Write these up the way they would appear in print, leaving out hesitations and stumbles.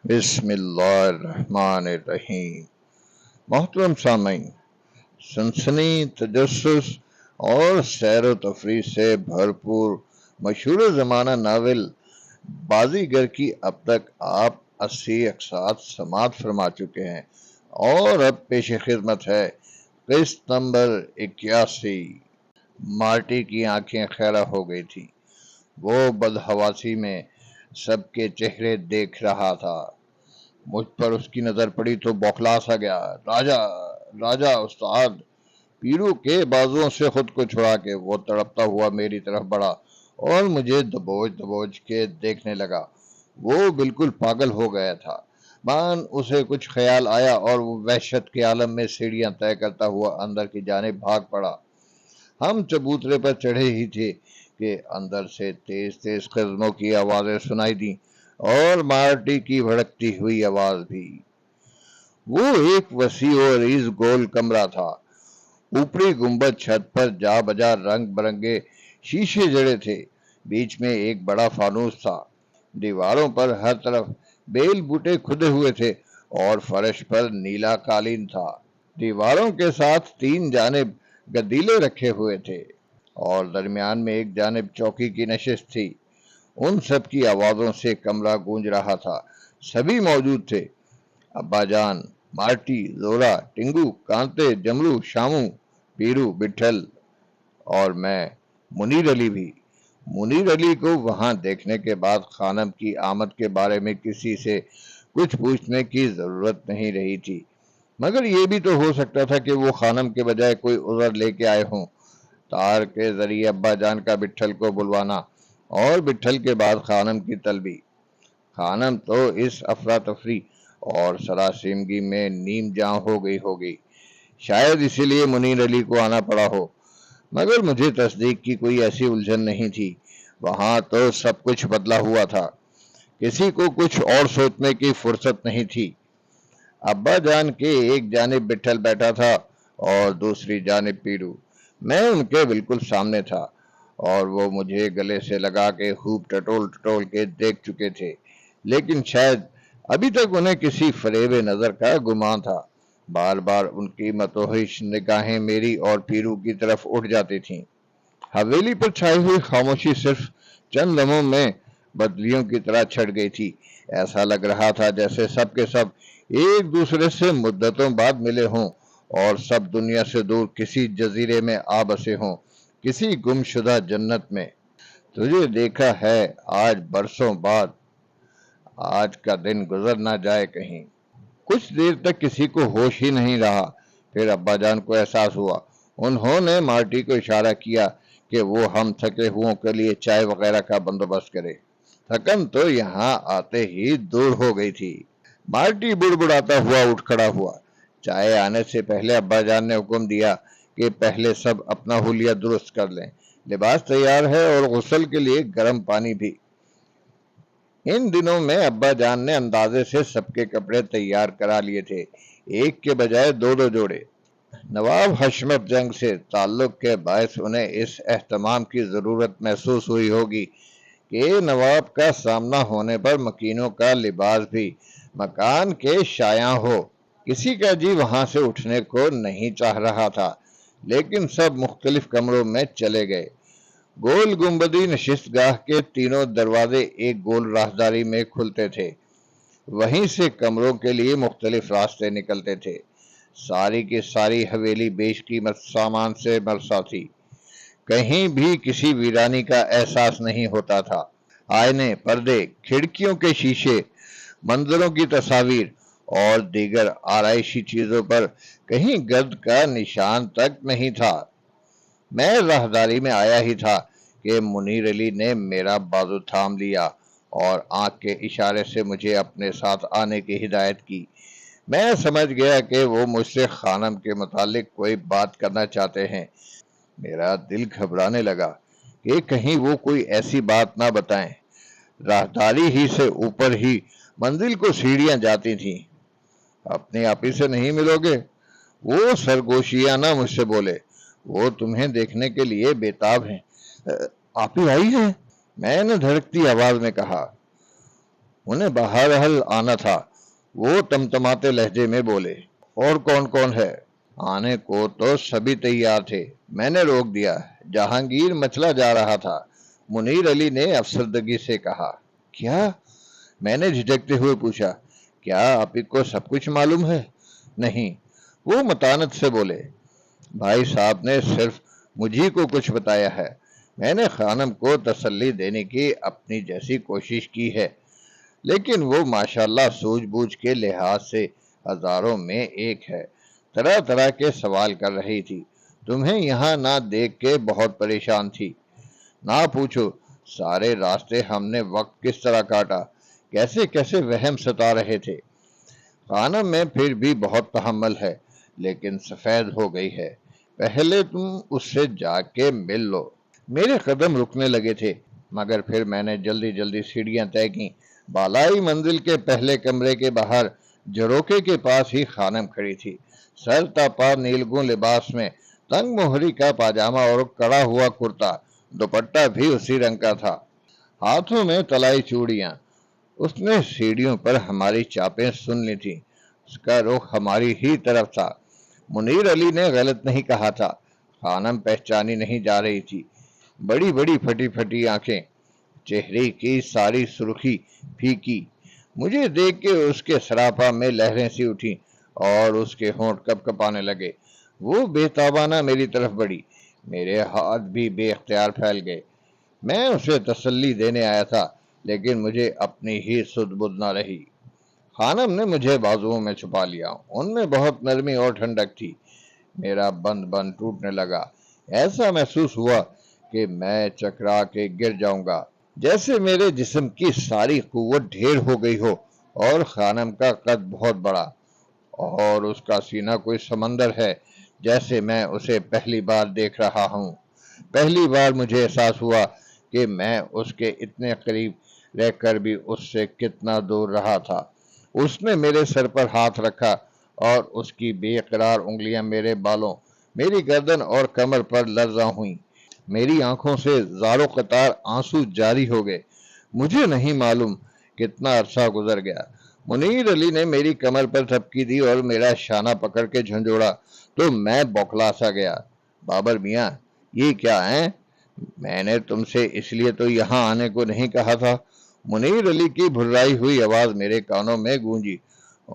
بسم اللہ الرحمن الرحیم۔ محترم سامعین، سنسنی، تجسس اور سیر و تفریح سے بھرپور مشہور زمانہ ناول بازیگر کی اب تک آپ 80 اقساط سماعت فرما چکے ہیں، اور اب پیش خدمت ہے قسط نمبر 81۔ مارٹی کی آنکھیں خیرہ ہو گئی تھی۔ وہ بدحواسی میں سب کے چہرے دیکھ رہا تھا۔ مجھ پر اس کی نظر پڑی تو بوکھلا سا گیا۔ راجا استاد! پیرو کے بازوؤں سے خود کو چھڑا کے وہ تڑپتا ہوا میری طرف بڑھا اور مجھے دبوچ کے دیکھنے لگا۔ وہ بالکل پاگل ہو گیا تھا۔ اسے کچھ خیال آیا اور وہ وحشت کے عالم میں سیڑھیاں طے کرتا ہوا اندر کی جانب بھاگ پڑا۔ ہم چبوترے پر چڑھے ہی تھے کہ اندر سے تیز قدموں کی آوازیں سنائی دیں، اور مارٹی کی بھڑکتی ہوئی آواز بھی۔ وہ ایک وسیع و عریض گول کمرہ تھا۔ اوپری گنبد چھت پر جا بجا رنگ برنگے شیشے جڑے تھے۔ بیچ میں ایک بڑا فانوس تھا۔ دیواروں پر ہر طرف بیل بوٹے کھدے ہوئے تھے اور فرش پر نیلا قالین تھا۔ دیواروں کے ساتھ 3 جانب گدیلے رکھے ہوئے تھے اور درمیان میں ایک جانب چوکی کی نشست تھی۔ ان سب کی آوازوں سے کمرہ گونج رہا تھا۔ سبھی موجود تھے: ابا جان، مارٹی، زورا، ٹنگو، کانتے، جمرو، شامو، پیرو، بٹھل اور میں، منیر علی بھی۔ منیر علی کو وہاں دیکھنے کے بعد خانم کی آمد کے بارے میں کسی سے کچھ پوچھنے کی ضرورت نہیں رہی تھی، مگر یہ بھی تو ہو سکتا تھا کہ وہ خانم کے بجائے کوئی عذر لے کے آئے ہوں۔ تار کے ذریعے ابا جان کا بٹھل کو بلوانا اور بٹھل کے بعد خانم کی طلبی۔ خانم تو اس افراتفری اور سراسیمگی میں نیم جاں ہو گئی ہوگی۔ شاید اسی لیے منیر علی کو آنا پڑا ہو، مگر مجھے تصدیق کی کوئی ایسی الجھن نہیں تھی۔ وہاں تو سب کچھ بدلا ہوا تھا۔ کسی کو کچھ اور سوچنے کی فرصت نہیں تھی۔ ابا جان کے ایک جانب بٹھل بیٹھا تھا اور دوسری جانب پیرو۔ میں ان کے بالکل سامنے تھا اور وہ مجھے گلے سے لگا کے خوب ٹٹول کے دیکھ چکے تھے، لیکن شاید ابھی تک انہیں کسی فریب نظر کا گمان تھا۔ بار بار ان کی متوحش نگاہیں میری اور پیرو کی طرف اٹھ جاتی تھیں۔ حویلی پر چھائی ہوئی خاموشی صرف چند لمحوں میں بدلیوں کی طرح چھٹ گئی تھی۔ ایسا لگ رہا تھا جیسے سب کے سب ایک دوسرے سے مدتوں بعد ملے ہوں اور سب دنیا سے دور کسی جزیرے میں آ بسے ہوں، کسی گمشدہ جنت میں۔ تجھے دیکھا ہے آج برسوں بعد، آج کا دن گزر نہ جائے کہیں۔ کچھ دیر تک کسی کو ہوش ہی نہیں رہا۔ پھر ابا جان کو احساس ہوا۔ انہوں نے مارٹی کو اشارہ کیا کہ وہ ہم تھکے ہوئوں کے لیے چائے وغیرہ کا بندوبست کرے۔ تھکن تو یہاں آتے ہی دور ہو گئی تھی۔ مارٹی بڑبڑاتا ہوا اٹھ کھڑا ہوا۔ چائے آنے سے پہلے ابا جان نے حکم دیا کہ پہلے سب اپنا حلیہ درست کر لیں۔ لباس تیار ہے اور غسل کے لیے گرم پانی بھی۔ ان دنوں میں ابا جان نے اندازے سے سب کے کپڑے تیار کرا لیے تھے، ایک کے بجائے 2 جوڑے۔ نواب حشمت جنگ سے تعلق کے باعث انہیں اس اہتمام کی ضرورت محسوس ہوئی ہوگی کہ نواب کا سامنا ہونے پر مکینوں کا لباس بھی مکان کے شایع ہو۔ کسی کا جی وہاں سے اٹھنے کو نہیں چاہ رہا تھا، لیکن سب مختلف کمروں میں چلے گئے۔ گول گنبدی نشست گاہ کے تینوں دروازے ایک گول راہداری میں کھلتے تھے۔ وہیں سے کمروں کے لیے مختلف راستے نکلتے تھے۔ ساری کی ساری حویلی بیش قیمت سامان سے مرصع تھی۔ کہیں بھی کسی ویرانی کا احساس نہیں ہوتا تھا۔ آئینے، پردے، کھڑکیوں کے شیشے، منظروں کی تصاویر اور دیگر آرائشی چیزوں پر کہیں گرد کا نشان تک نہیں تھا۔ میں راہداری میں آیا ہی تھا کہ منیر علی نے میرا بازو تھام لیا اور آنکھ کے اشارے سے مجھے اپنے ساتھ آنے کی ہدایت کی۔ میں سمجھ گیا کہ وہ مجھ سے خانم کے متعلق کوئی بات کرنا چاہتے ہیں۔ میرا دل گھبرانے لگا کہ کہیں وہ کوئی ایسی بات نہ بتائیں۔ راہداری ہی سے اوپر ہی منزل کو سیڑھیاں جاتی تھیں۔ اپنی آپی سے نہیں ملو گے؟ وہ سرگوشیانہ مجھ سے بولے۔ وہ تمہیں دیکھنے کے لیے بےتاب ہیں۔ آپی آئی ہے؟ میں نے دھڑکتی آواز میں کہا۔ انہیں بہرحال آنا تھا۔ وہ تمتماتے لہجے میں بولے، اور کون کون ہے؟ آنے کو تو سبھی تیار تھے، میں نے روک دیا۔ جہانگیر مچلا جا رہا تھا۔ منیر علی نے افسردگی سے کہا، کیا؟ میں نے جھجکتے ہوئے پوچھا، کیا آپ کو سب کچھ معلوم ہے؟ نہیں، وہ متانت سے بولے، بھائی صاحب نے صرف مجھے کو کچھ بتایا ہے۔ میں نے خانم کو تسلی دینے کی اپنی جیسی کوشش کی ہے، لیکن وہ ماشاءاللہ سوجھ بوجھ کے لحاظ سے ہزاروں میں ایک ہے۔ طرح طرح کے سوال کر رہی تھی۔ تمہیں یہاں نہ دیکھ کے بہت پریشان تھی۔ نہ پوچھو، سارے راستے ہم نے وقت کس طرح کاٹا، کیسے کیسے وہم ستا رہے تھے۔ خانم میں پھر بھی بہت تحمل ہے، لیکن سفید ہو گئی ہے۔ پہلے تم اس سے جا کے مل لو۔ میرے قدم رکنے لگے تھے، مگر پھر میں نے جلدی جلدی سیڑھیاں طے کی۔ بالائی منزل کے پہلے کمرے کے باہر جروکے کے پاس ہی خانم کھڑی تھی، سر تاپا نیلگوں لباس میں، تنگ موہری کا پاجامہ اور کڑا ہوا کرتا، دوپٹہ بھی اسی رنگ کا تھا، ہاتھوں میں تلائی چوڑیاں۔ اس نے سیڑھیوں پر ہماری چاپیں سن لی تھی۔ اس کا رخ ہماری ہی طرف تھا۔ منیر علی نے غلط نہیں کہا تھا، خانم پہچانی نہیں جا رہی تھی۔ بڑی بڑی پھٹی پھٹی آنکھیں، چہرے کی ساری سرخی پھیکی۔ مجھے دیکھ کے اس کے سراپا میں لہریں سی اٹھی اور اس کے ہونٹ کپ کپانے لگے۔ وہ بے تابانہ میری طرف بڑھی، میرے ہاتھ بھی بے اختیار پھیل گئے۔ میں اسے تسلی دینے آیا تھا، لیکن مجھے اپنی ہی سدھ بدھ نہ رہی۔ خانم نے مجھے بازوؤں میں چھپا لیا، ان میں بہت نرمی اور ٹھنڈک تھی۔ میرا بند بند ٹوٹنے لگا۔ ایسا محسوس ہوا کہ میں چکرا کے گر جاؤں گا، جیسے میرے جسم کی ساری قوت ڈھیر ہو گئی ہو۔ اور خانم کا قد بہت بڑا، اور اس کا سینہ کوئی سمندر ہے، جیسے میں اسے پہلی بار دیکھ رہا ہوں۔ پہلی بار مجھے احساس ہوا کہ میں اس کے اتنے قریب رہ کر بھی اس سے کتنا دور رہا تھا۔ اس نے میرے سر پر ہاتھ رکھا اور اس کی بے قرار انگلیاں میرے بالوں، میری گردن اور کمر پر لرزاں ہوئیں۔ میری آنکھوں سے زار و قطار آنسو جاری ہو گئے۔ مجھے نہیں معلوم کتنا عرصہ گزر گیا۔ منیر علی نے میری کمر پر تھپکی دی اور میرا شانہ پکڑ کے جھنجھوڑا تو میں بوکھلا سا گیا۔ بابر میاں، یہ کیا ہے؟ میں نے تم سے اس لیے تو یہاں آنے کو نہیں کہا تھا۔ منیر علی کی بھرائی ہوئی آواز میرے کانوں میں گونجی۔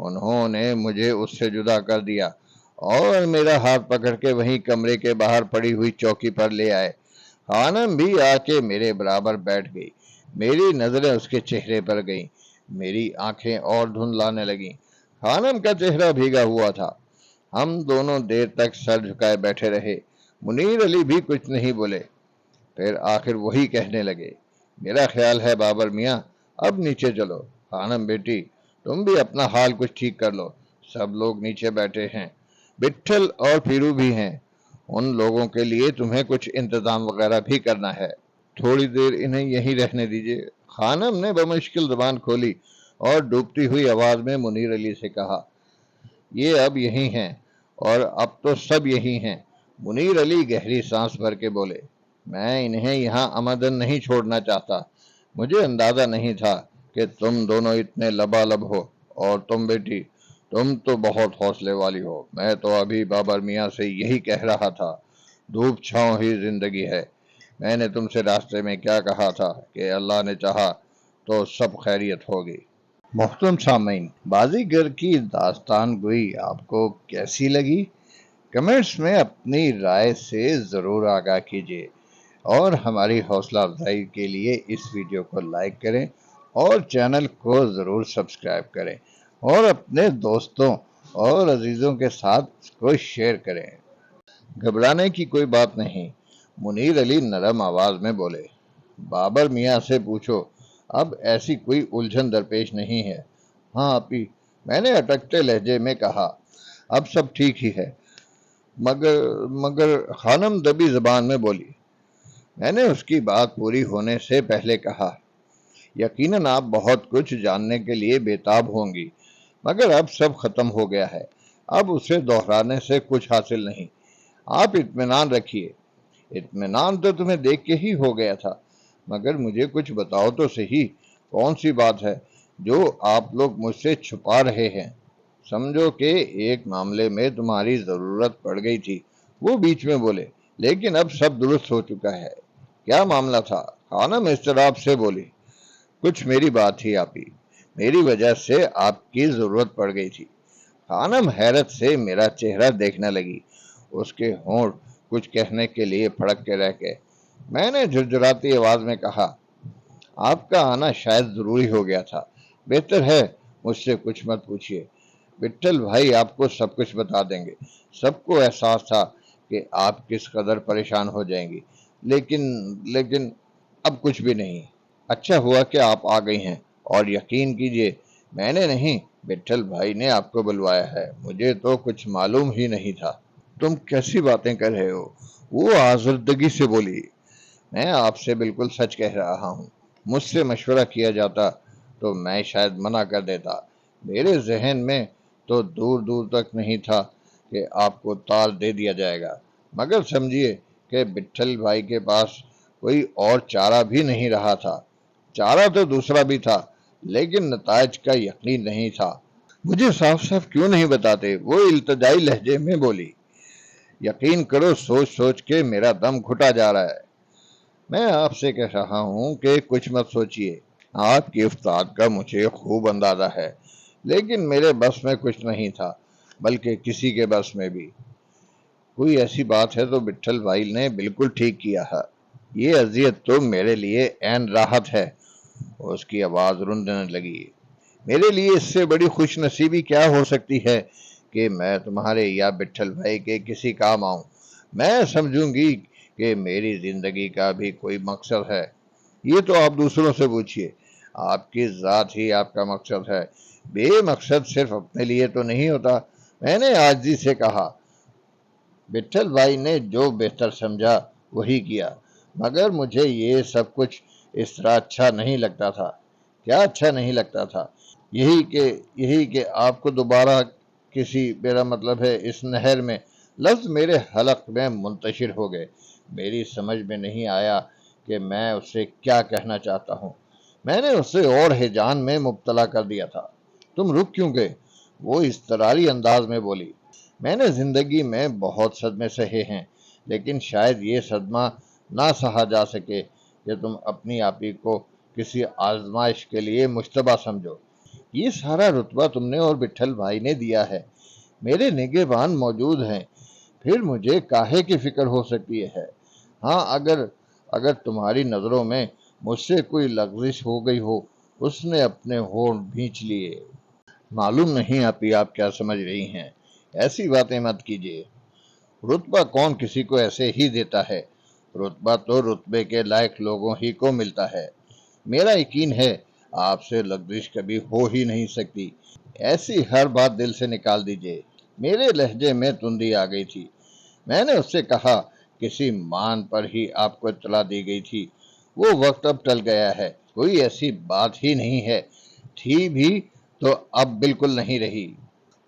انہوں نے مجھے اس سے جدا کر دیا اور میرا ہاتھ پکڑ کے وہیں کمرے کے باہر پڑی ہوئی چوکی پر لے آئے۔ خانم بھی آ کے میرے برابر بیٹھ گئی۔ میری نظریں اس کے چہرے پر گئیں، میری آنکھیں اور دھندلانے لگیں۔ خانم کا چہرہ بھیگا ہوا تھا۔ ہم دونوں دیر تک سر جھکائے بیٹھے رہے۔ منیر علی بھی کچھ نہیں بولے۔ پھر آخر وہی کہنے لگے، میرا خیال ہے بابر میاں، اب نیچے چلو۔ خانم بیٹی، تم بھی اپنا حال کچھ ٹھیک کر لو۔ سب لوگ نیچے بیٹھے ہیں، بٹھل اور پیرو بھی ہیں، ان لوگوں کے لیے تمہیں کچھ انتظام وغیرہ بھی کرنا ہے۔ تھوڑی دیر انہیں یہیں رہنے دیجیے۔ خانم نے بمشکل زبان کھولی اور ڈوبتی ہوئی آواز میں منیر علی سے کہا، یہ اب یہی ہیں، اور اب تو سب یہی ہیں۔ منیر علی گہری سانس بھر کے بولے، میں انہیں یہاں امدن نہیں چھوڑنا چاہتا۔ مجھے اندازہ نہیں تھا کہ تم دونوں اتنے لبالب ہو، اور تم بیٹی، تم تو بہت حوصلے والی ہو۔ میں تو ابھی بابر میاں سے یہی کہہ رہا تھا، دھوپ چھاؤں ہی زندگی ہے۔ میں نے تم سے راستے میں کیا کہا تھا کہ اللہ نے چاہا تو سب خیریت ہوگی۔ محترم سامعین، بازیگر کی داستان گوئی آپ کو کیسی لگی؟ کمنٹس میں اپنی رائے سے ضرور آگاہ کیجیے، اور ہماری حوصلہ افزائی کے لیے اس ویڈیو کو لائک کریں اور چینل کو ضرور سبسکرائب کریں، اور اپنے دوستوں اور عزیزوں کے ساتھ اس کو شیئر کریں۔ گھبرانے کی کوئی بات نہیں، منیر علی نرم آواز میں بولے۔ بابر میاں سے پوچھو، اب ایسی کوئی الجھن درپیش نہیں ہے۔ ہاں اپی، میں نے اٹکتے لہجے میں کہا، اب سب ٹھیک ہی ہے۔ مگر خانم دبی زبان میں بولی۔ میں نے اس کی بات پوری ہونے سے پہلے کہا، یقیناً آپ بہت کچھ جاننے کے لیے بےتاب ہوں گی، مگر اب سب ختم ہو گیا ہے، اب اسے دہرانے سے کچھ حاصل نہیں۔ آپ اطمینان رکھیے۔ اطمینان تو تمہیں دیکھ کے ہی ہو گیا تھا، مگر مجھے کچھ بتاؤ تو صحیح، کون سی بات ہے جو آپ لوگ مجھ سے چھپا رہے ہیں۔ سمجھو کہ ایک معاملے میں تمہاری ضرورت پڑ گئی تھی، وہ بیچ میں بولے، لیکن اب سب درست ہو چکا ہے۔ کیا معاملہ تھا؟ خانم اضطراب سے بولی۔ کچھ میری بات تھی آپی، میری وجہ سے آپ کی ضرورت پڑ گئی تھی۔ خانم حیرت سے میرا چہرہ دیکھنے لگی، اس کے ہونٹ کچھ کہنے کے لیے پھڑک کے رہ گئے۔ میں نے جھرجھراتی آواز میں کہا، آپ کا آنا شاید ضروری ہو گیا تھا، بہتر ہے مجھ سے کچھ مت پوچھیے، وٹھل بھائی آپ کو سب کچھ بتا دیں گے۔ سب کو احساس تھا کہ آپ کس قدر پریشان ہو جائیں گی، لیکن اب کچھ بھی نہیں۔ اچھا ہوا کہ آپ آ گئی ہیں، اور یقین کیجئے میں نے نہیں، وٹھل بھائی نے آپ کو بلوایا ہے، مجھے تو کچھ معلوم ہی نہیں تھا۔ تم کیسی باتیں کر رہے ہو؟ وہ آزردگی سے بولی۔ میں آپ سے بالکل سچ کہہ رہا ہوں، مجھ سے مشورہ کیا جاتا تو میں شاید منع کر دیتا۔ میرے ذہن میں تو دور دور تک نہیں تھا کہ آپ کو طال دے دیا جائے گا، مگر سمجھیے کہ وٹھل بھائی کے پاس کوئی اور چارہ بھی نہیں رہا تھا۔ چارہ تو دوسرا بھی تھا، لیکن نتائج کا یقین نہیں تھا۔ مجھے صاف صاف کیوں نہیں بتاتے؟ وہ التجائی لہجے میں بولی۔ یقین کرو سوچ سوچ کے میرا دم گھٹا جا رہا ہے۔ میں آپ سے کہہ رہا ہوں کہ کچھ مت سوچیے، آپ کی افتاد کا مجھے خوب اندازہ ہے، لیکن میرے بس میں کچھ نہیں تھا، بلکہ کسی کے بس میں بھی۔ کوئی ایسی بات ہے تو وٹھل بھائی نے بالکل ٹھیک کیا ہے، یہ اذیت تو میرے لیے عین راحت ہے۔ اس کی آواز رندنے لگی۔ میرے لیے اس سے بڑی خوش نصیبی کیا ہو سکتی ہے کہ میں تمہارے یا وٹھل بھائی کے کسی کام آؤں۔ میں سمجھوں گی کہ میری زندگی کا بھی کوئی مقصد ہے۔ یہ تو آپ دوسروں سے پوچھئے، آپ کی ذات ہی آپ کا مقصد ہے۔ بے مقصد صرف اپنے لیے تو نہیں ہوتا، میں نے عاجزی سے کہا۔ وٹھل بھائی نے جو بہتر سمجھا وہی کیا، مگر مجھے یہ سب کچھ اس طرح اچھا نہیں لگتا تھا۔ کیا اچھا نہیں لگتا تھا؟ یہی کہ آپ کو دوبارہ میرا مطلب ہے اس نہر میں، لفظ میرے حلق میں منتشر ہو گئے۔ میری سمجھ میں نہیں آیا کہ میں اسے کیا کہنا چاہتا ہوں۔ میں نے اسے اور ہیجان میں مبتلا کر دیا تھا۔ تم رک کیوں گئے؟ وہ اضطراری انداز میں بولی۔ میں نے زندگی میں بہت صدمے سہے ہیں، لیکن شاید یہ صدمہ نہ سہا جا سکے کہ تم اپنی آپی کو کسی آزمائش کے لیے مشتبہ سمجھو۔ یہ سارا رتبہ تم نے اور وٹھل بھائی نے دیا ہے، میرے نگہبان موجود ہیں، پھر مجھے کاہے کی فکر ہو سکتی ہے؟ ہاں، اگر تمہاری نظروں میں مجھ سے کوئی لغزش ہو گئی ہو۔ اس نے اپنے ہونٹ بھینچ لیے۔ معلوم نہیں آپی آپ کیا سمجھ رہی ہیں، ایسی باتیں مت کیجیے۔ رتبہ کون کسی کو ایسے ہی دیتا ہے؟ رتبہ تو رتبے کے لائق لوگوں ہی کو ملتا ہے۔ میرا یقین ہے آپ سے لغزش کبھی ہو ہی نہیں سکتی، ایسی ہر بات دل سے نکال دیجیے۔ میرے لہجے میں تندی آ گئی تھی۔ میں نے اس سے کہا، کسی مان پر ہی آپ کو اطلاع دی گئی تھی، وہ وقت اب ٹل گیا ہے، کوئی ایسی بات ہی نہیں ہے، تھی بھی تو اب بالکل نہیں رہی۔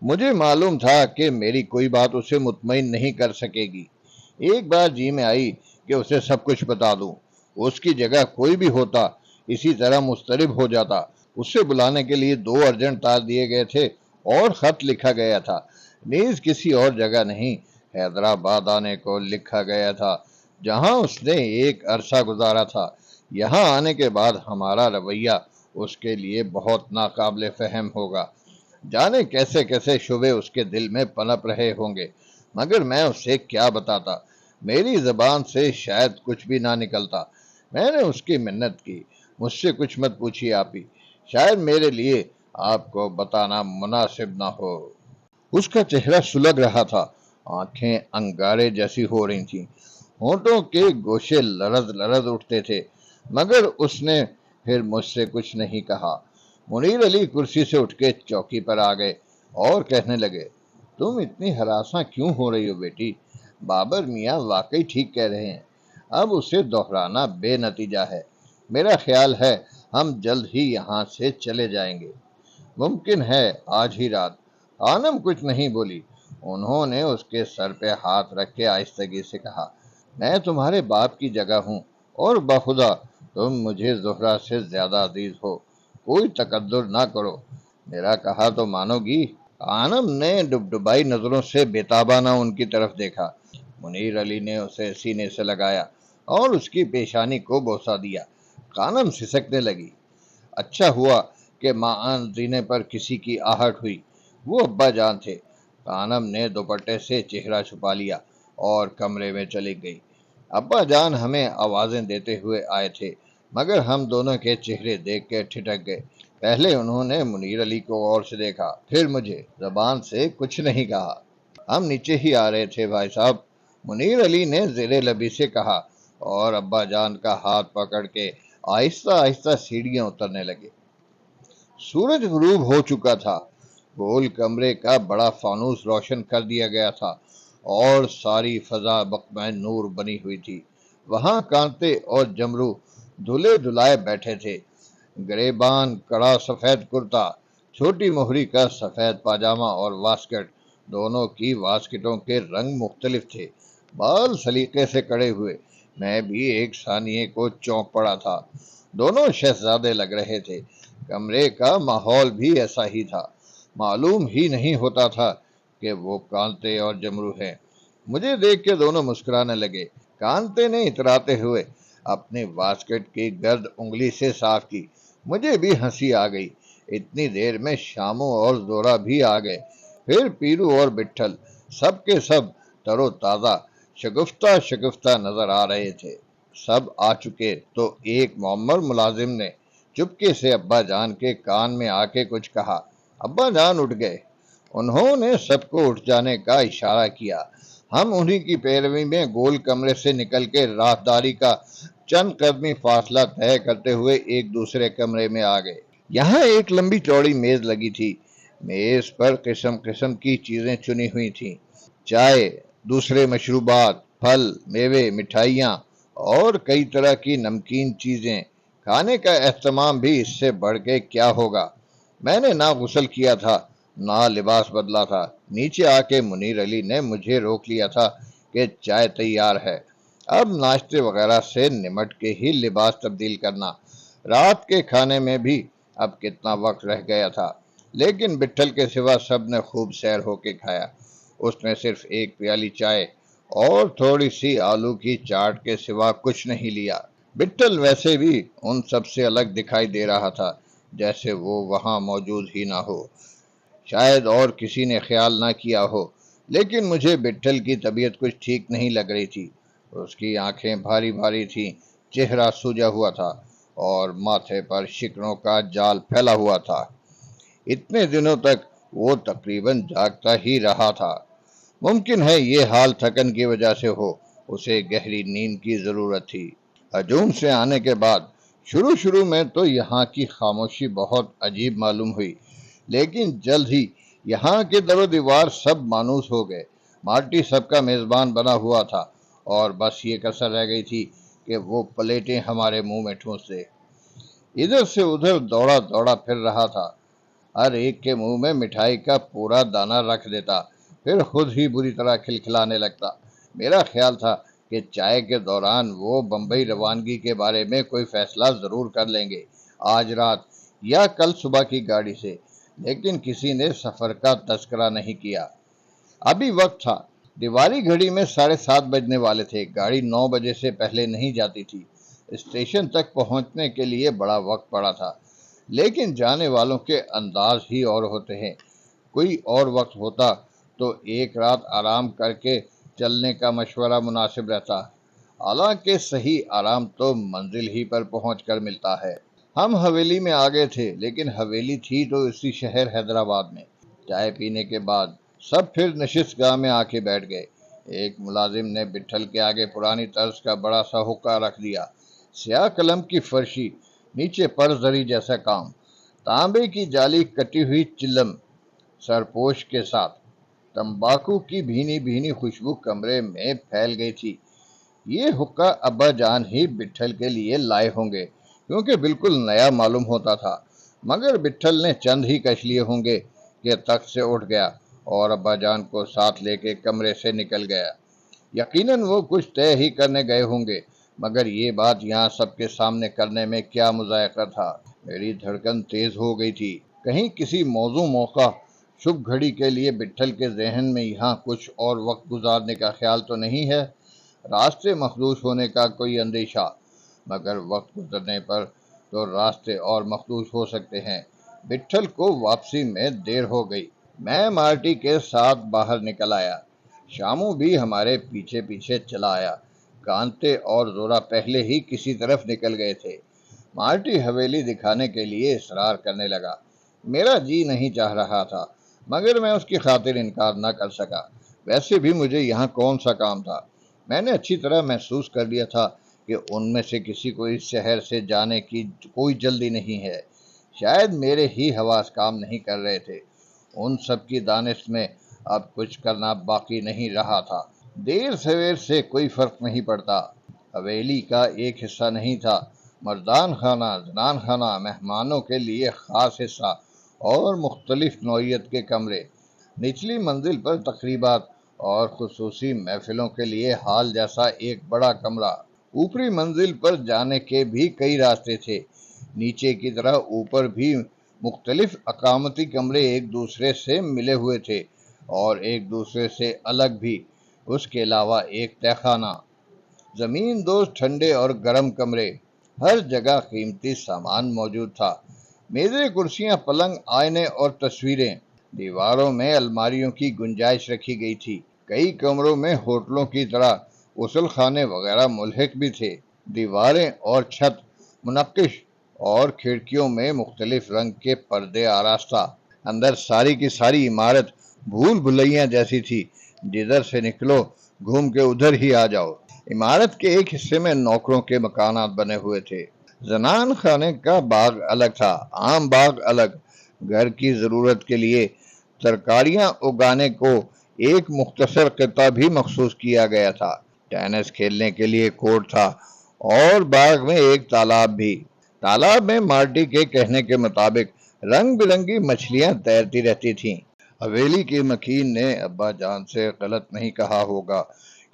مجھے معلوم تھا کہ میری کوئی بات اسے مطمئن نہیں کر سکے گی۔ ایک بار جی میں آئی کہ اسے سب کچھ بتا دوں۔ اس کی جگہ کوئی بھی ہوتا اسی طرح مضطرب ہو جاتا۔ اسے بلانے کے لیے 2 ارجنٹ تار دیے گئے تھے اور خط لکھا گیا تھا، نیز کسی اور جگہ نہیں، حیدرآباد آنے کو لکھا گیا تھا، جہاں اس نے ایک عرصہ گزارا تھا۔ یہاں آنے کے بعد ہمارا رویہ اس کے لیے بہت ناقابل فہم ہوگا، جانے کیسے کیسے شبے اس کے دل میں پنپ رہے ہوں گے، مگر میں اسے کیا بتاتا؟ میری زبان سے شاید کچھ بھی نہ نکلتا۔ میں نے اس کی منت کی، مجھ سے کچھ مت پوچھیے آپی، شاید میرے لیے آپ کو بتانا مناسب نہ ہو۔ اس کا چہرہ سلگ رہا تھا، آنکھیں انگارے جیسی ہو رہی تھیں، ہونٹوں کے گوشے لرز لرز اٹھتے تھے، مگر اس نے پھر مجھ سے کچھ نہیں کہا۔ منیر علی کرسی سے اٹھ کے چوکی پر آ گئے اور کہنے لگے، تم اتنی ہراساں کیوں ہو رہی ہو بیٹی؟ بابر میاں واقعی ٹھیک کہہ رہے ہیں، اب اسے دہرانا بے نتیجہ ہے۔ میرا خیال ہے ہم جلد ہی یہاں سے چلے جائیں گے، ممکن ہے آج ہی رات۔ خانم کچھ نہیں بولی، انہوں نے اس کے سر پہ ہاتھ رکھ کے آہستگی سے کہا، میں تمہارے باپ کی جگہ ہوں، اور بخدا تم مجھے زہرہ سے زیادہ عزیز ہو۔ کوئی تقدر نہ کرو، میرا کہا تو مانو گی؟ کانم نے ڈبڈبائی نظروں سے بےتابانہ ان کی طرف دیکھا۔ منیر علی نے اسے سینے سے لگایا اور اس کی پیشانی کو بوسہ دیا۔ کانم سسکنے لگی۔ اچھا ہوا کہ ماں زینے پر کسی کی آہٹ ہوئی، وہ ابا جان تھے۔ کانم نے دوپٹے سے چہرہ چھپا لیا اور کمرے میں چلی گئی۔ ابا جان ہمیں آوازیں دیتے ہوئے آئے تھے، مگر ہم دونوں کے چہرے دیکھ کے ٹھٹک گئے۔ پہلے انہوں نے منیر علی کو غور سے دیکھا، پھر مجھے۔ زبان سے کچھ نہیں کہا۔ ہم نیچے ہی آ رہے تھے بھائی صاحب، منیر علی نے زیر لبی سے کہا، اور ابا جان کا ہاتھ پکڑ کے آہستہ آہستہ سیڑھیاں اترنے لگے۔ سورج غروب ہو چکا تھا۔ گول کمرے کا بڑا فانوس روشن کر دیا گیا تھا اور ساری فضا بقمہ نور بنی ہوئی تھی۔ وہاں کانتے اور جمرو دھلے دھلائے بیٹھے تھے۔ گریبان کڑا سفید کرتا، چھوٹی مہری کا سفید پاجامہ اور واسکٹ، دونوں کی واسکٹوں کے رنگ مختلف تھے۔ بال سلیقے سے کڑے ہوئے، میں بھی ایک ثانیے کو چونک پڑا تھا۔ دونوں شہزادے لگ رہے تھے۔ کمرے کا ماحول بھی ایسا ہی تھا، معلوم ہی نہیں ہوتا تھا کہ وہ کانتے اور جمرو ہیں۔ مجھے دیکھ کے دونوں مسکرانے لگے۔ کانتے نے اتراتے ہوئے اپنی واسکٹ کی گرد انگلی سے صاف کی۔ مجھے بھی ہنسی آ گئی۔ اتنی دیر میں شامو اور زورا بھی آ گئے، پھر پیرو اور بٹھل، سب کے سب تر و تازہ، شگفتہ شگفتہ نظر آ رہے تھے۔ سب آ چکے تو ایک معمر ملازم نے چپکے سے ابا جان کے کان میں آ کے کچھ کہا۔ ابا جان اٹھ گئے۔ انہوں نے سب کو اٹھ جانے کا اشارہ کیا۔ ہم انہی کی پیروی میں گول کمرے سے نکل کے راہداری کا چند قدمی فاصلہ طے کرتے ہوئے ایک دوسرے کمرے میں آ گئے۔ یہاں ایک لمبی چوڑی میز لگی تھی۔ میز پر قسم قسم کی چیزیں چنی ہوئی تھیں، چائے، دوسرے مشروبات، پھل، میوے، مٹھائیاں اور کئی طرح کی نمکین چیزیں۔ کھانے کا اہتمام بھی اس سے بڑھ کے کیا ہوگا۔ میں نے نہ غسل کیا تھا، نہ لباس بدلا تھا۔ نیچے آ کے منیر علی نے مجھے روک لیا تھا کہ چائے تیار ہے، اب ناشتے وغیرہ سے نمٹ کے ہی لباس تبدیل کرنا۔ رات کے کھانے میں بھی اب کتنا وقت رہ گیا تھا، لیکن بٹھل کے سوا سب نے خوب سیر ہو کے کھایا۔ اس نے صرف ایک پیالی چائے اور تھوڑی سی آلو کی چاٹ کے سوا کچھ نہیں لیا۔ بٹھل ویسے بھی ان سب سے الگ دکھائی دے رہا تھا، جیسے وہ وہاں موجود ہی نہ ہو۔ شاید اور کسی نے خیال نہ کیا ہو، لیکن مجھے بٹھل کی طبیعت کچھ ٹھیک نہیں لگ رہی تھی۔ اس کی آنکھیں بھاری بھاری تھیں، چہرہ سوجا ہوا تھا اور ماتھے پر شکنوں کا جال پھیلا ہوا تھا۔ اتنے دنوں تک وہ تقریباً جاگتا ہی رہا تھا۔ ممکن ہے یہ حال تھکن کی وجہ سے ہو، اسے گہری نیند کی ضرورت تھی۔ ہجوم سے آنے کے بعد شروع میں تو یہاں کی خاموشی بہت عجیب معلوم ہوئی، لیکن جلد ہی یہاں کے در و دیوار سب مانوس ہو گئے۔ مارٹی سب کا میزبان بنا ہوا تھا اور بس یہ کسر رہ گئی تھی کہ وہ پلیٹیں ہمارے منہ میں ٹھونس دے۔ ادھر سے ادھر دوڑا دوڑا پھر رہا تھا، ہر ایک کے منہ میں مٹھائی کا پورا دانہ رکھ دیتا، پھر خود ہی بری طرح کھلکھلانے لگتا۔ میرا خیال تھا کہ چائے کے دوران وہ بمبئی روانگی کے بارے میں کوئی فیصلہ ضرور کر لیں گے، آج رات یا کل صبح کی گاڑی سے، لیکن کسی نے سفر کا تذکرہ نہیں کیا۔ ابھی وقت تھا، دیوالی گھڑی میں 7:30 بجنے والے تھے۔ گاڑی 9 بجے سے پہلے نہیں جاتی تھی۔ اسٹیشن تک پہنچنے کے لیے بڑا وقت پڑا تھا، لیکن جانے والوں کے انداز ہی اور ہوتے ہیں۔ کوئی اور وقت ہوتا تو ایک رات آرام کر کے چلنے کا مشورہ مناسب رہتا، حالانکہ صحیح آرام تو منزل ہی پر پہنچ کر ملتا ہے۔ ہم حویلی میں آ گئے تھے، لیکن حویلی تھی تو اسی شہر حیدرآباد میں۔ چائے پینے کے بعد سب پھر نشست گاہ میں آ کے بیٹھ گئے۔ ایک ملازم نے بٹھل کے آگے پرانی طرز کا بڑا سا حقہ رکھ دیا، سیاہ قلم کی فرشی، نیچے پر زری جیسا کام، تانبے کی جالی کٹی ہوئی چلم سرپوش کے ساتھ۔ تمباکو کی بھینی بھینی خوشبو کمرے میں پھیل گئی تھی۔ یہ حقہ ابا جان ہی بٹھل کے لیے لائے ہوں گے، کیونکہ بالکل نیا معلوم ہوتا تھا، مگر بٹھل نے چند ہی کش لیے ہوں گے کہ تخت سے اٹھ گیا اور ابا جان کو ساتھ لے کے کمرے سے نکل گیا۔ یقیناً وہ کچھ طے ہی کرنے گئے ہوں گے، مگر یہ بات یہاں سب کے سامنے کرنے میں کیا مذائقہ تھا۔ میری دھڑکن تیز ہو گئی تھی۔ کہیں کسی موقع شبھ گھڑی کے لیے بٹھل کے ذہن میں یہاں کچھ اور وقت گزارنے کا خیال تو نہیں ہے، راستے مخدوش ہونے کا کوئی اندیشہ؟ مگر وقت گزرنے پر تو راستے اور مخدوش ہو سکتے ہیں۔ بٹھل کو واپسی میں دیر ہو گئی۔ میں مارٹی کے ساتھ باہر نکل آیا۔ شامو بھی ہمارے پیچھے پیچھے چلا آیا۔ کانتے اور زورا پہلے ہی کسی طرف نکل گئے تھے۔ مارٹی حویلی دکھانے کے لیے اصرار کرنے لگا۔ میرا جی نہیں چاہ رہا تھا، مگر میں اس کی خاطر انکار نہ کر سکا۔ ویسے بھی مجھے یہاں کون سا کام تھا؟ میں نے اچھی طرح محسوس کر لیا تھا کہ ان میں سے کسی کو اس شہر سے جانے کی کوئی جلدی نہیں ہے۔ شاید میرے ہی حواس کام نہیں کر رہے تھے۔ ان سب کی دانش میں اب کچھ کرنا باقی نہیں رہا تھا۔ دیر سویر سے کوئی فرق نہیں پڑتا۔ حویلی کا ایک حصہ نہیں تھا، مردان خانہ، زنان خانہ، مہمانوں کے لیے خاص حصہ اور مختلف نوعیت کے کمرے۔ نچلی منزل پر تقریبات اور خصوصی محفلوں کے لیے ہال جیسا ایک بڑا کمرہ۔ اوپری منزل پر جانے کے بھی کئی راستے تھے۔ نیچے کی طرح اوپر بھی مختلف اقامتی کمرے ایک دوسرے سے ملے ہوئے تھے اور ایک دوسرے سے الگ بھی۔ اس کے علاوہ ایک تہہ خانہ، زمین دوز ٹھنڈے اور گرم کمرے، ہر جگہ قیمتی سامان موجود تھا۔ میزیں، کرسیاں، پلنگ، آئینے اور تصویریں۔ دیواروں میں الماریوں کی گنجائش رکھی گئی تھی۔ کئی کمروں میں ہوٹلوں کی طرح غسل خانے وغیرہ ملحق بھی تھے۔ دیواریں اور چھت منقش اور کھڑکیوں میں مختلف رنگ کے پردے آراستہ۔ اندر ساری کی ساری عمارت بھول بھلیاں جیسی تھی، جدھر سے نکلو گھوم کے ادھر ہی آ جاؤ۔ عمارت کے ایک حصے میں نوکروں کے مکانات بنے ہوئے تھے۔ زنان خانے کا باغ الگ تھا، عام باغ الگ۔ گھر کی ضرورت کے لیے ترکاریاں اگانے کو ایک مختصر خطہ بھی مخصوص کیا گیا تھا۔ ٹینس کھیلنے کے لیے کورٹ تھا اور باغ میں ایک تالاب بھی۔ تالاب میں مارٹی کے کہنے کے مطابق رنگ برنگی مچھلیاں تیرتی رہتی تھیں۔ حویلی کے مکین نے ابا جان سے غلط نہیں کہا ہوگا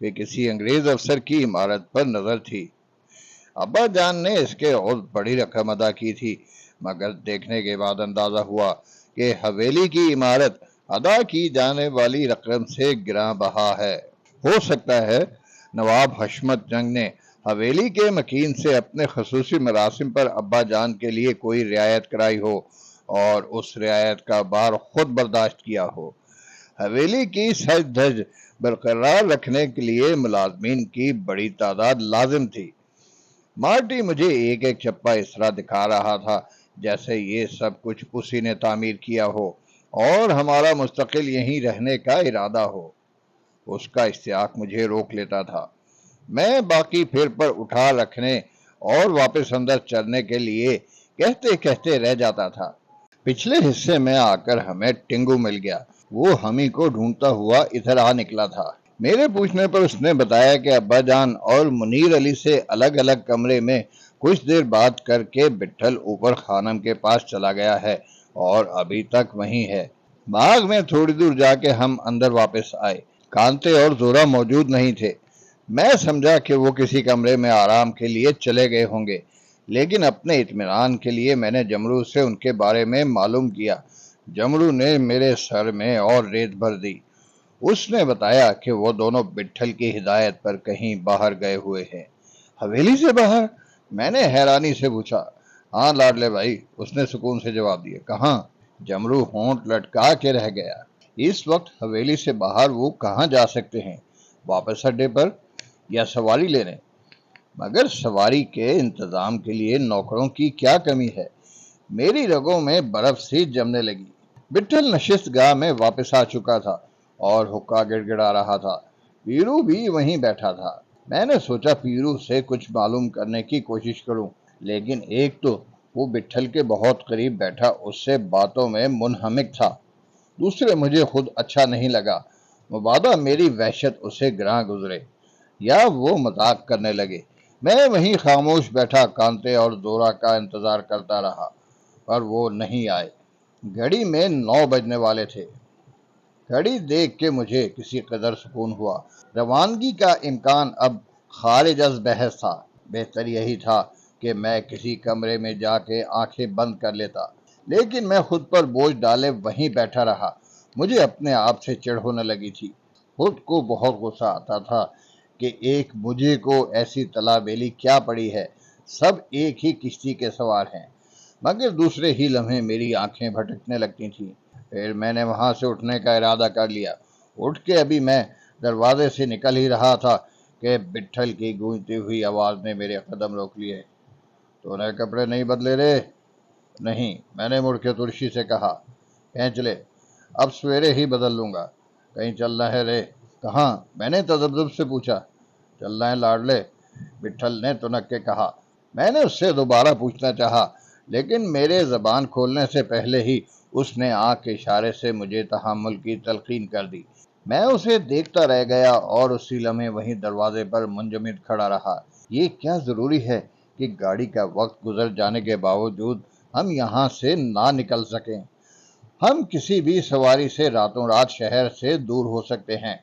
کہ کسی انگریز افسر کی عمارت پر نظر تھی۔ ابا جان نے اس کے عوض بڑی رقم ادا کی تھی، مگر دیکھنے کے بعد اندازہ ہوا کہ حویلی کی عمارت ادا کی جانے والی رقم سے گراں بہا ہے۔ ہو سکتا ہے نواب حشمت جنگ نے حویلی کے مکین سے اپنے خصوصی مراسم پر ابا جان کے لیے کوئی رعایت کرائی ہو اور اس رعایت کا بار خود برداشت کیا ہو۔ حویلی کی سج دھج برقرار رکھنے کے لیے ملازمین کی بڑی تعداد لازم تھی۔ مارٹی مجھے ایک ایک چپا اس طرح دکھا رہا تھا جیسے یہ سب کچھ اسی نے تعمیر کیا ہو اور ہمارا مستقل یہیں رہنے کا ارادہ ہو۔ اس کا اشتیاق مجھے روک لیتا تھا۔ میں باقی پھر پر اٹھا رکھنے اور واپس اندر چلنے کے لیے کہتے کہتے رہ جاتا تھا۔ پچھلے حصے میں آ کر ہمیں ٹنگو مل گیا۔ وہ ہمیں کو ڈھونڈتا ہوا ادھر آ نکلا تھا۔ میرے پوچھنے پر اس نے بتایا کہ ابا جان اور منیر علی سے الگ الگ کمرے میں کچھ دیر بات کر کے بٹھل اوپر خانم کے پاس چلا گیا ہے اور ابھی تک وہیں ہے۔ باغ میں تھوڑی دور جا کے ہم اندر واپس آئے۔ کانتے اور زورا موجود نہیں تھے۔ میں سمجھا کہ وہ کسی کمرے میں آرام کے لیے چلے گئے ہوں گے، لیکن اپنے اطمینان کے لیے میں نے جمرو سے ان کے بارے میں معلوم کیا۔ جمرو نے میرے سر میں اور ریت بھر دی۔ اس نے بتایا کہ وہ دونوں بٹھل کی ہدایت پر کہیں باہر گئے ہوئے ہیں۔ حویلی سے باہر؟ میں نے حیرانی سے پوچھا۔ ہاں لاڈلے بھائی، اس نے سکون سے جواب دیا۔ کہاں؟ جمرو ہونٹ لٹکا کے رہ گیا۔ اس وقت حویلی سے باہر وہ کہاں جا سکتے ہیں؟ واپس اڈے پر یا سواری لینے؟ مگر سواری کے انتظام کے لیے نوکروں کی کیا کمی ہے؟ میری رگوں میں برف سی جمنے لگی۔ بٹھل نشست گاہ میں واپس آ چکا تھا اور حقہ گڑ گڑا رہا تھا۔ پیرو بھی وہیں بیٹھا تھا۔ میں نے سوچا پیرو سے کچھ معلوم کرنے کی کوشش کروں، لیکن ایک تو وہ بٹھل کے بہت قریب بیٹھا اس سے باتوں میں منہمک تھا، دوسرے مجھے خود اچھا نہیں لگا۔ مبادا میری وحشت اسے گراں گزرے یا وہ مذاق کرنے لگے۔ میں وہیں خاموش بیٹھا کانتے اور زورا کا انتظار کرتا رہا، پر وہ نہیں آئے۔ گھڑی میں 9 بجنے والے تھے۔ گھڑی دیکھ کے مجھے کسی قدر سکون ہوا۔ روانگی کا امکان اب خارج از بحث تھا۔ بہتر یہی تھا کہ میں کسی کمرے میں جا کے آنکھیں بند کر لیتا، لیکن میں خود پر بوجھ ڈالے وہیں بیٹھا رہا۔ مجھے اپنے آپ سے چڑ ہونے لگی تھی۔ خود کو بہت غصہ آتا تھا کہ ایک مجھے کو ایسی تلا بیلی کیا پڑی ہے، سب ایک ہی کشتی کے سوار ہیں۔ مگر دوسرے ہی لمحے میری آنکھیں بھٹکنے لگتی تھیں۔ پھر میں نے وہاں سے اٹھنے کا ارادہ کر لیا۔ اٹھ کے ابھی میں دروازے سے نکل ہی رہا تھا کہ بٹھل کی گونجتی ہوئی آواز نے میرے قدم روک لیے۔ تو نے کپڑے نہیں بدلے رے؟ نہیں، میں نے مڑ کے ترشی سے کہا۔ کھینچ لے، اب سویرے ہی بدل لوں گا۔ کہیں چلنا ہے رے؟ کہاں؟ میں نے تذبذب سے پوچھا۔ چلنا ہے لاڈلے، بٹھل نے تنک کے کہا۔ میں نے اس سے دوبارہ پوچھنا چاہا، لیکن میرے زبان کھولنے سے پہلے ہی اس نے آنکھ کے اشارے سے مجھے تحمل کی تلقین کر دی۔ میں اسے دیکھتا رہ گیا اور اسی لمحے وہیں دروازے پر منجمد کھڑا رہا۔ یہ کیا ضروری ہے کہ گاڑی کا وقت گزر جانے کے باوجود ہم یہاں سے نہ نکل سکیں؟ ہم کسی بھی سواری سے راتوں رات شہر سے دور ہو سکتے ہیں،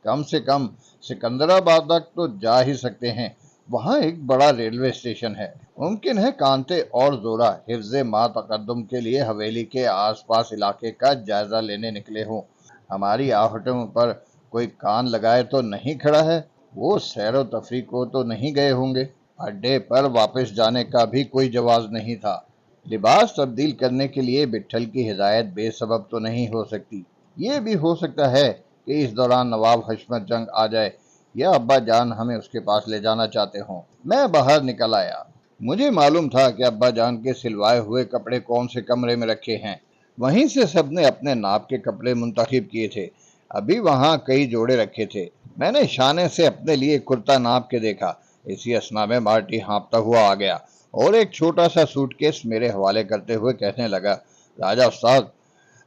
کم سے کم سکندرآباد تک تو جا ہی سکتے ہیں۔ وہاں ایک بڑا ریلوے اسٹیشن ہے۔ ممکن ہے کانتے اور زورا حفظ ما تقدم کے لیے حویلی کے آس پاس علاقے کا جائزہ لینے نکلے ہوں۔ ہماری آہٹوں پر کوئی کان لگائے تو نہیں کھڑا ہے؟ وہ سیر و تفریح کو تو نہیں گئے ہوں گے؟ اڈے پر واپس جانے کا بھی کوئی جواز نہیں تھا۔ لباس تبدیل کرنے کے لیے بٹھل کی ہدایت بے سبب تو نہیں ہو سکتی۔ یہ بھی ہو سکتا ہے کہ اس دوران نواب حشمت جنگ آ جائے یا ابا جان ہمیں اس کے پاس لے جانا چاہتے ہوں۔ میں باہر نکل آیا۔ مجھے معلوم تھا کہ ابا جان کے سلوائے ہوئے کپڑے کون سے کمرے میں رکھے ہیں۔ وہیں سے سب نے اپنے ناپ کے کپڑے منتخب کیے تھے۔ ابھی وہاں کئی جوڑے رکھے تھے۔ میں نے شانے سے اپنے لیے کرتا ناپ کے دیکھا۔ اسی اسنا میں مارٹی ہانپتا ہوا آ گیا اور ایک چھوٹا سا سوٹ کیس میرے حوالے کرتے ہوئے کہنے لگا، راجہ استاد،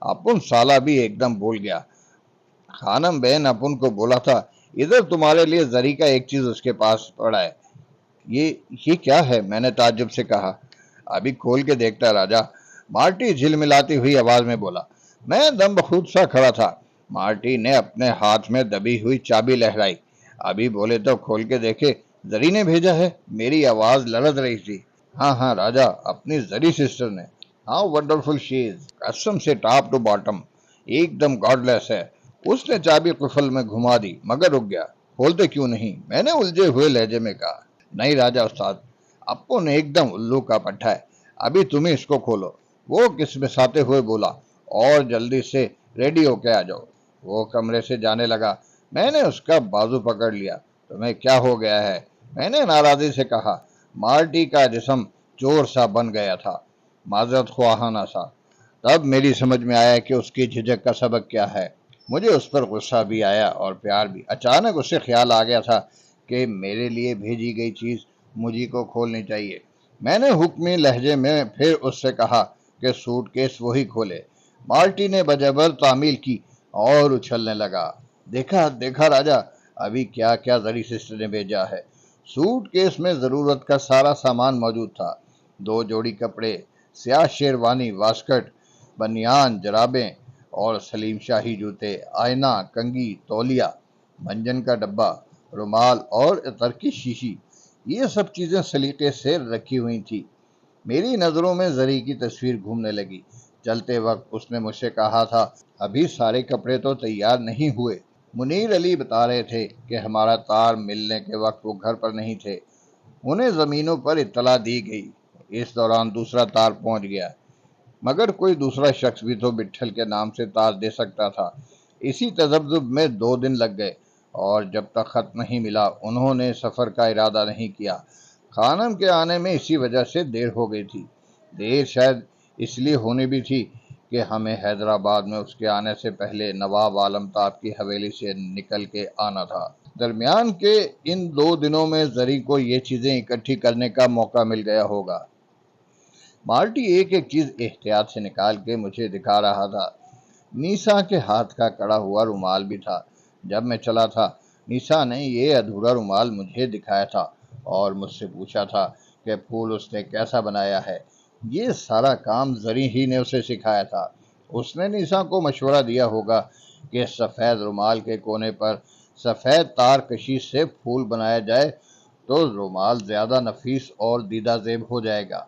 اپن سالہ بھی ایک دم بھول گیا۔ خانم بہن اپن کو بولا تھا ادھر تمہارے لیے زری کا ایک چیز اس کے پاس پڑا ہے۔ یہ کیا ہے؟ میں نے تعجب سے کہا۔ ابھی کھول کے دیکھتا راجہ، مارٹی جھلملاتی ہوئی آواز میں بولا۔ میں دم بخود سا کھڑا تھا۔ مارٹی نے اپنے ہاتھ میں دبی ہوئی چابی لہرائی۔ ابھی بولے تو کھول کے دیکھے، زری نے بھیجا ہے۔ میری آواز لرز رہی تھی۔ ہاں راجہ، اپنی زری سسٹر نے۔ ہاؤ ونڈرفل شی از، قسم سے ٹاپ ٹو باٹم ایک دم گاڈ لیس ہے۔ اس نے چابی قفل میں گھما دی مگر رک گیا۔ کھولتے کیوں نہیں؟ میں نے الجھے ہوئے لہجے میں کہا۔ نہیں راجہ استاد، اپن ایک دم الو کا پٹھا ہے، ابھی تم ہی اس کو کھولو، وہ کسمساتے ہوئے بولا، اور جلدی سے ریڈی ہو کے آ جاؤ۔ وہ کمرے سے جانے لگا۔ میں نے اس کا بازو پکڑ لیا۔ تمہیں کیا ہو گیا ہے؟ میں نے ناراضی سے کہا۔ مارٹی کا جسم چور سا بن گیا تھا، معذرت خواہانہ سا۔ تب میری سمجھ میں آیا کہ اس کی جھجک کا سبب کیا ہے۔ مجھے اس پر غصہ بھی آیا اور پیار بھی۔ اچانک اس سے خیال آ گیا تھا کہ میرے لیے بھیجی گئی چیز مجھے کو کھولنی چاہیے۔ میں نے حکمی لہجے میں پھر اس سے کہا کہ سوٹ کیس وہی کھولے۔ مارٹی نے بجبر تعمیل کی اور اچھلنے لگا۔ دیکھا راجہ، ابھی کیا کیا زری سسٹر نے بھیجا ہے۔ سوٹ کیس میں ضرورت کا سارا سامان موجود تھا۔ 2 جوڑی کپڑے، سیاہ شیروانی، واسکٹ، بنیان، جرابیں اور سلیم شاہی جوتے، آئینہ، کنگھی، تولیہ، منجن کا ڈبہ، رومال اور عطر کی شیشی۔ یہ سب چیزیں سلیقے سے رکھی ہوئی تھی۔ میری نظروں میں زری کی تصویر گھومنے لگی۔ چلتے وقت اس نے مجھ سے کہا تھا، ابھی سارے کپڑے تو تیار نہیں ہوئے۔ منیر علی بتا رہے تھے کہ ہمارا تار ملنے کے وقت وہ گھر پر نہیں تھے۔ انہیں زمینوں پر اطلاع دی گئی۔ اس دوران دوسرا تار پہنچ گیا، مگر کوئی دوسرا شخص بھی تو بٹھل کے نام سے تار دے سکتا تھا۔ اسی تذبذب میں 2 دن لگ گئے اور جب تک خط نہیں ملا انہوں نے سفر کا ارادہ نہیں کیا۔ خانم کے آنے میں اسی وجہ سے دیر ہو گئی تھی۔ دیر شاید اس لیے ہونی بھی تھی کہ ہمیں حیدرآباد میں اس کے آنے سے پہلے نواب عالم تاب کی حویلی سے نکل کے آنا تھا۔ درمیان کے ان 2 دنوں میں زری کو یہ چیزیں اکٹھی کرنے کا موقع مل گیا ہوگا۔ مارٹی ایک ایک چیز احتیاط سے نکال کے مجھے دکھا رہا تھا۔ نیسا کے ہاتھ کا کڑا ہوا رومال بھی تھا۔ جب میں چلا تھا، نیسا نے یہ ادھورا رومال مجھے دکھایا تھا اور مجھ سے پوچھا تھا کہ پھول اس نے کیسا بنایا ہے۔ یہ سارا کام زری ہی نے اسے سکھایا تھا۔ اس نے نیسا کو مشورہ دیا ہوگا کہ سفید رومال کے کونے پر سفید تار کشی سے پھول بنایا جائے تو رومال زیادہ نفیس اور دیدہ زیب ہو جائے گا۔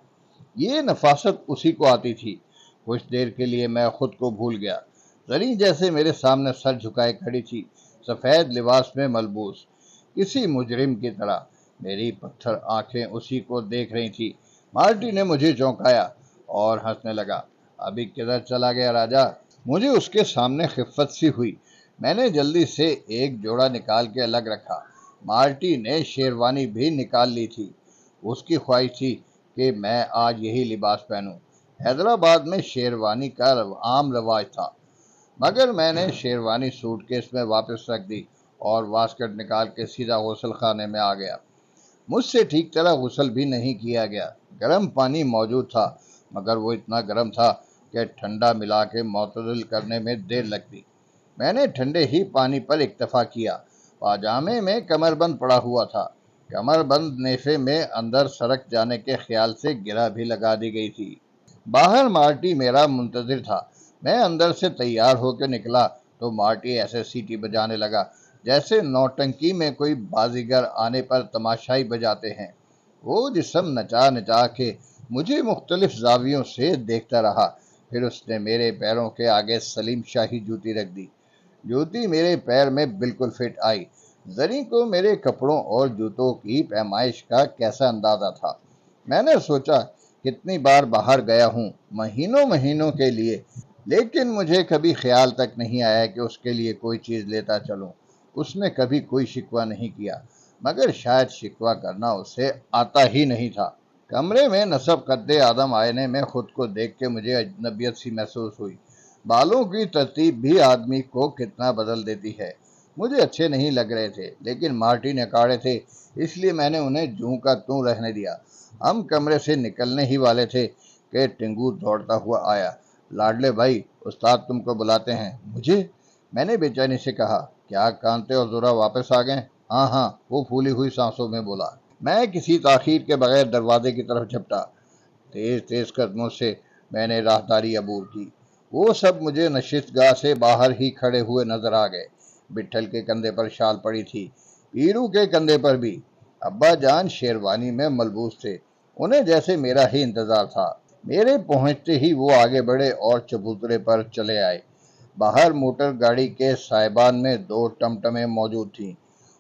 یہ نفاست اسی کو آتی تھی۔ کچھ دیر کے لیے میں خود کو بھول گیا۔ زری جیسے میرے سامنے سر جھکائے کھڑی تھی، سفید لباس میں ملبوس، کسی مجرم کی طرح۔ میری پتھر آنکھیں اسی کو دیکھ رہی تھی۔ مارٹی نے مجھے چونکایا اور ہنسنے لگا۔ ابھی کدھر چلا گیا راجا؟ مجھے اس کے سامنے خفت سی ہوئی۔ میں نے جلدی سے ایک جوڑا نکال کے الگ رکھا۔ مارٹی نے شیروانی بھی نکال لی تھی۔ اس کی خواہش تھی کہ میں آج یہی لباس پہنوں۔ حیدرآباد میں شیروانی کا عام رواج تھا، مگر میں نے شیروانی سوٹ کیس میں واپس رکھ دی اور واسکٹ نکال کے سیدھا غسل خانے میں آ گیا۔ مجھ سے ٹھیک طرح غسل بھی نہیں کیا گیا۔ گرم پانی موجود تھا، مگر وہ اتنا گرم تھا کہ ٹھنڈا ملا کے معتدل کرنے میں دیر لگتی۔ میں نے ٹھنڈے ہی پانی پر اکتفا کیا۔ پاجامے میں کمر بند پڑا ہوا تھا۔ کمر بند نیفے میں اندر سرک جانے کے خیال سے گرہ بھی لگا دی گئی تھی۔ باہر مارٹی میرا منتظر تھا۔ میں اندر سے تیار ہو کے نکلا تو مارٹی ایسے سیٹی بجانے لگا جیسے نوٹنکی میں کوئی بازیگر آنے پر تماشائی بجاتے ہیں۔ وہ جسم نچا نچا کے مجھے مختلف زاویوں سے دیکھتا رہا۔ پھر اس نے میرے پیروں کے آگے سلیم شاہی جوتی رکھ دی۔ جوتی میرے پیر میں بالکل فٹ آئی۔ زری کو میرے کپڑوں اور جوتوں کی پیمائش کا کیسا اندازہ تھا۔ میں نے سوچا کتنی بار باہر گیا ہوں، مہینوں کے لیے، لیکن مجھے کبھی خیال تک نہیں آیا کہ اس کے لیے کوئی چیز لیتا چلوں۔ اس نے کبھی کوئی شکوہ نہیں کیا، مگر شاید شکوہ کرنا اسے آتا ہی نہیں تھا۔ کمرے میں نصب قد آدم آئینے میں خود کو دیکھ کے مجھے اجنبیت سی محسوس ہوئی۔ بالوں کی ترتیب بھی آدمی کو کتنا بدل دیتی ہے۔ مجھے اچھے نہیں لگ رہے تھے، لیکن مارٹی نے کاڑے تھے، اس لیے میں نے انہیں جوں کا توں رہنے دیا۔ ہم کمرے سے نکلنے ہی والے تھے کہ ٹنگو دوڑتا ہوا آیا۔ لاڈلے بھائی، استاد تم کو بلاتے ہیں۔ مجھے؟ میں نے بے چینی سے کہا۔ کیا کانتے اور زورا واپس آ گئے؟ ہاں، وہ پھولی ہوئی سانسوں میں بولا۔ میں کسی تاخیر کے بغیر دروازے کی طرف جھپٹا۔ تیز قدموں سے میں نے راہداری عبور کی۔ وہ سب مجھے نشست گاہ سے باہر ہی کھڑے ہوئے نظر آ گئے۔ بٹھل کے کندھے پر شال پڑی تھی، پیرو کے کندھے پر بھی۔ ابا جان شیروانی میں ملبوس تھے، انہیں جیسے میرا ہی انتظار تھا۔ میرے پہنچتے ہی وہ آگے بڑھے اور چبوترے پر چلے آئے۔ باہر موٹر گاڑی کے سائبان میں 2 ٹمٹمیں موجود تھیں۔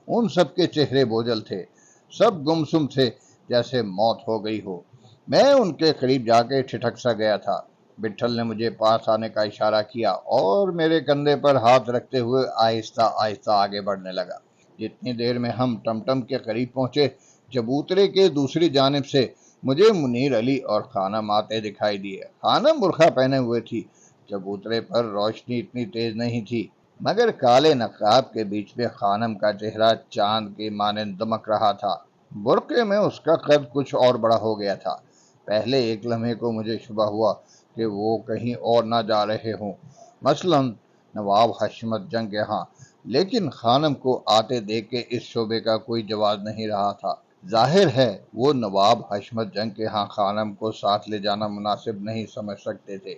ان سب کے چہرے بوجھل تھے، سب گمسم تھے جیسے موت ہو گئی ہو۔ میں ان کے قریب جا کے ٹھٹک سا گیا تھا۔ بٹھل نے مجھے پاس آنے کا اشارہ کیا اور میرے کندھے پر ہاتھ رکھتے ہوئے آہستہ آہستہ آگے بڑھنے لگا۔ جتنی دیر میں ہم ٹمٹم کے قریب پہنچے، چبوترے کے دوسری جانب سے مجھے منیر علی اور خانم آتے دکھائی دیے۔ خانم برقع پہنے ہوئے تھی۔ چبوترے پر روشنی اتنی تیز نہیں تھی، مگر کالے نقاب کے بیچ میں خانم کا چہرہ چاند کے مانند دمک رہا تھا۔ برقعے میں اس کا قد کچھ اور بڑا ہو گیا تھا۔ پہلے ایک لمحے کو مجھے شبہ ہوا کہ وہ کہیں اور نہ جا رہے ہوں، مثلاً نواب حشمت جنگ کے ہاں، لیکن خانم کو آتے دیکھ کے اس شبے کا کوئی جواز نہیں رہا تھا۔ ظاہر ہے وہ نواب حشمت جنگ کے ہاں خانم کو ساتھ لے جانا مناسب نہیں سمجھ سکتے تھے۔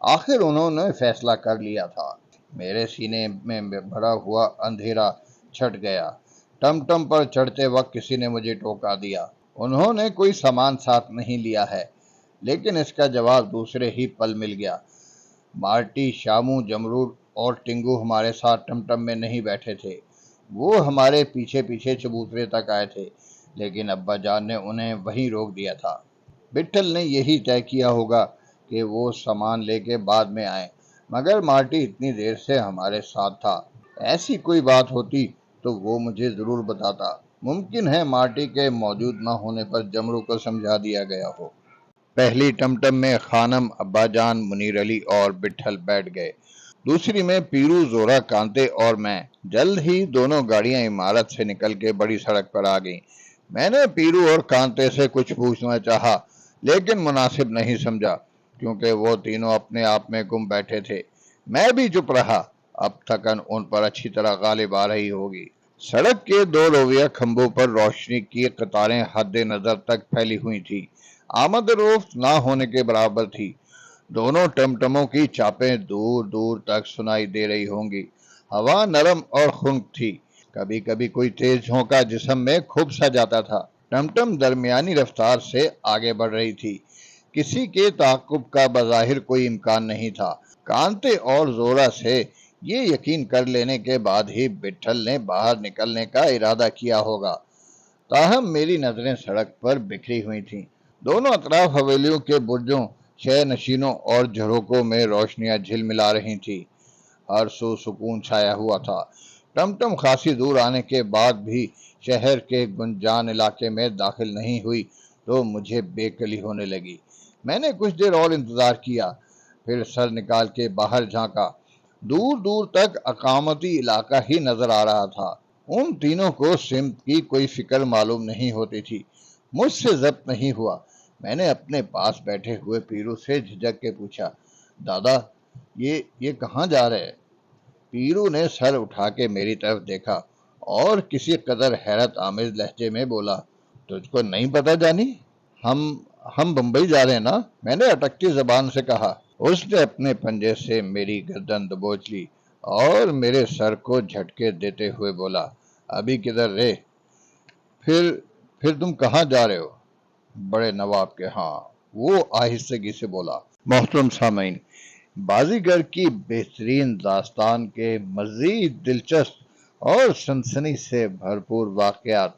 آخر انہوں نے فیصلہ کر لیا تھا۔ میرے سینے میں بھرا ہوا اندھیرا چھٹ گیا۔ ٹم پر چڑھتے وقت کسی نے مجھے ٹوکا دیا۔ انہوں نے کوئی سامان ساتھ نہیں لیا ہے، لیکن اس کا جواب دوسرے ہی پل مل گیا۔ مارٹی، شامو، جمرود اور ٹنگو ہمارے ساتھ ٹمٹم میں نہیں بیٹھے تھے، وہ ہمارے پیچھے پیچھے چبوترے تک آئے تھے، لیکن ابا جان نے انہیں وہیں روک دیا تھا۔ بٹھل نے یہی طے کیا ہوگا کہ وہ سامان لے کے بعد میں آئیں، مگر مارٹی اتنی دیر سے ہمارے ساتھ تھا۔ ایسی کوئی بات ہوتی تو وہ مجھے ضرور بتاتا۔ ممکن ہے مارٹی کے موجود نہ ہونے پر جمرو کو سمجھا دیا گیا ہو۔ پہلی ٹمٹم میں خانم، ابا جان، منیر علی اور بٹھل بیٹھ گئے۔ دوسری میں پیرو، زورا، کانتے اور میں۔ جلد ہی دونوں گاڑیاں عمارت سے نکل کے بڑی سڑک پر آ گئیں۔ میں نے پیرو اور کانتے سے کچھ پوچھنا چاہا، لیکن مناسب نہیں سمجھا، کیونکہ وہ تینوں اپنے آپ میں گم بیٹھے تھے۔ میں بھی چپ رہا۔ اب تھکن ان پر اچھی طرح غالب آ رہی ہوگی۔ سڑک کے 2 لوہیا کھمبوں پر روشنی کی قطاریں حد نظر تک پھیلی ہوئی تھی، آمد و رفت نہ ہونے کے برابر تھی۔ دونوں ٹمٹموں کی چاپیں دور دور تک سنائی دے رہی ہوں گی۔ ہوا نرم اور خنک تھی۔ کبھی کبھی کوئی تیز جھونکا جسم میں خوب سا جاتا تھا۔ ٹمٹم درمیانی رفتار سے آگے بڑھ رہی تھی۔ کسی کے تعاقب کا بظاہر کوئی امکان نہیں تھا۔ کانتے اور زورا سے یہ یقین کر لینے کے بعد ہی بٹھل نے باہر نکلنے کا ارادہ کیا ہوگا۔ تاہم میری نظریں سڑک پر بکھری ہوئی تھیں۔ دونوں اطراف حویلیوں کے برجوں، شہ نشینوں اور جھروکوں میں روشنیاں جھل ملا رہی تھیں۔ ہر سو سکون چھایا ہوا تھا۔ ٹمٹم خاصی دور آنے کے بعد بھی شہر کے گنجان علاقے میں داخل نہیں ہوئی تو مجھے بے کلی ہونے لگی۔ میں نے کچھ دیر اور انتظار کیا، پھر سر نکال کے باہر جھانکا۔ دور دور تک اقامتی علاقہ ہی نظر آ رہا تھا۔ ان تینوں کو سمت کی کوئی فکر معلوم نہیں ہوتی تھی۔ مجھ سے ضبط نہیں ہوا۔ میں نے اپنے پاس بیٹھے ہوئے پیرو سے جھجک کے پوچھا، دادا یہ کہاں جا رہے؟ پیرو نے سر اٹھا کے میری طرف دیکھا اور کسی قدر حیرت آمیز لہجے میں بولا، تجھ کو نہیں پتا جانی؟ ہم بمبئی جا رہے ہیں نا؟ میں نے اٹکتی زبان سے کہا۔ اس نے اپنے پنجے سے میری گردن دبوچ لی اور میرے سر کو جھٹکے دیتے ہوئے بولا، ابھی کدھر رے؟ پھر تم کہاں جا رہے ہو؟ بڑے نواب کے ہاں، وہ آہستگی سے بولا۔ محترم سامعین، بازیگر کی بہترین داستان کے مزید دلچسپ اور سنسنی سے بھرپور واقعات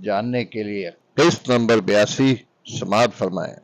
جاننے کے لیے قسط نمبر 82 سماعت فرمائیں۔